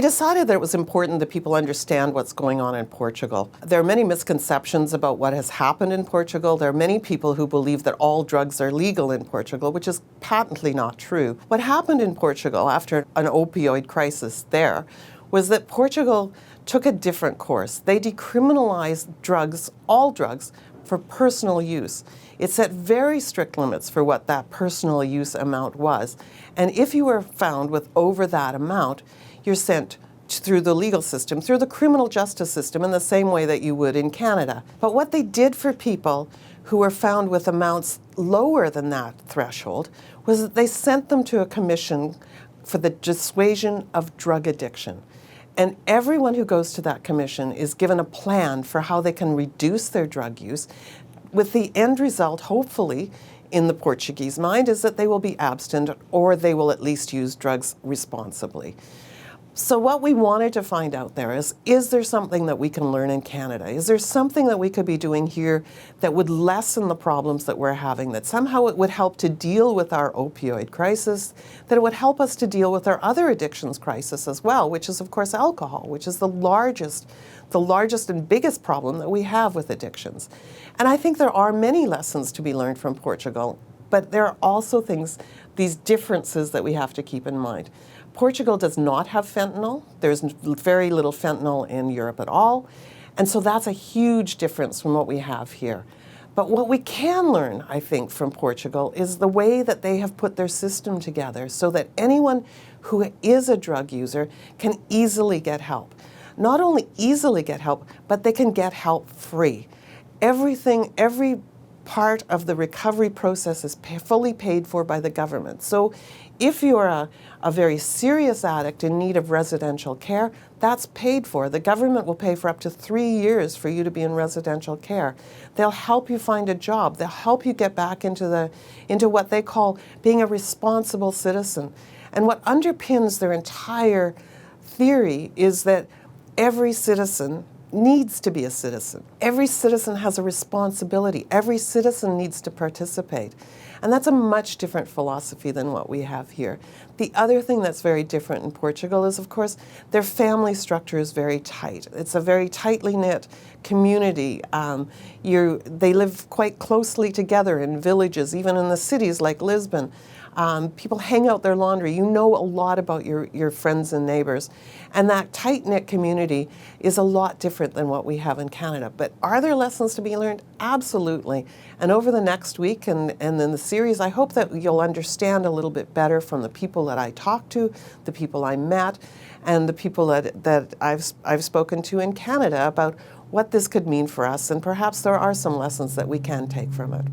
we decided that it was important that people understand what's going on in Portugal. There are many misconceptions about what has happened in Portugal. There are many people who believe that all drugs are legal in Portugal, which is patently not true. What happened in Portugal after an opioid crisis there was that Portugal took a different course. They decriminalized drugs, all drugs, for personal use. It set very strict limits for what that personal use amount was. And if you were found with over that amount, you're sent through the legal system, through the criminal justice system in the same way that you would in Canada. But what they did for people who were found with amounts lower than that threshold was that they sent them to a commission for the dissuasion of drug addiction. And everyone who goes to that commission is given a plan for how they can reduce their drug use, with the end result, hopefully, in the Portuguese mind, is that they will be abstinent or they will at least use drugs responsibly. So what we wanted to find out there is there something that we can learn in Canada? Is there something that we could be doing here that would lessen the problems that we're having, that somehow it would help to deal with our opioid crisis, that it would help us to deal with our other addictions crisis as well, which is, of course, alcohol, which is the largest and biggest problem that we have with addictions. And I think there are many lessons to be learned from Portugal, but there are also these differences that we have to keep in mind. Portugal does not have fentanyl. There's very little fentanyl in Europe at all. And so that's a huge difference from what we have here. But what we can learn, I think, from Portugal is the way that they have put their system together so that anyone who is a drug user can easily get help. Not only easily get help, but they can get help free. Every part of the recovery process is fully paid for by the government. So if you're a very serious addict in need of residential care, that's paid for. The government will pay for up to 3 years for you to be in residential care. They'll help you find a job. They'll help you get back into what they call being a responsible citizen. And what underpins their entire theory is that every citizen needs to be a citizen. Every citizen has a responsibility. Every citizen needs to participate. And that's a much different philosophy than what we have here. The other thing that's very different in Portugal is, of course, their family structure is very tight. It's a very tightly knit community. They live quite closely together in villages, even in the cities like Lisbon. People hang out their laundry. You know a lot about your friends and neighbors. And that tight-knit community is a lot different than what we have in Canada. But are there lessons to be learned? Absolutely. And over the next week and in the series, I hope that you'll understand a little bit better from the people that I talked to, the people I met, and the people that I've spoken to in Canada about what this could mean for us. And perhaps there are some lessons that we can take from it.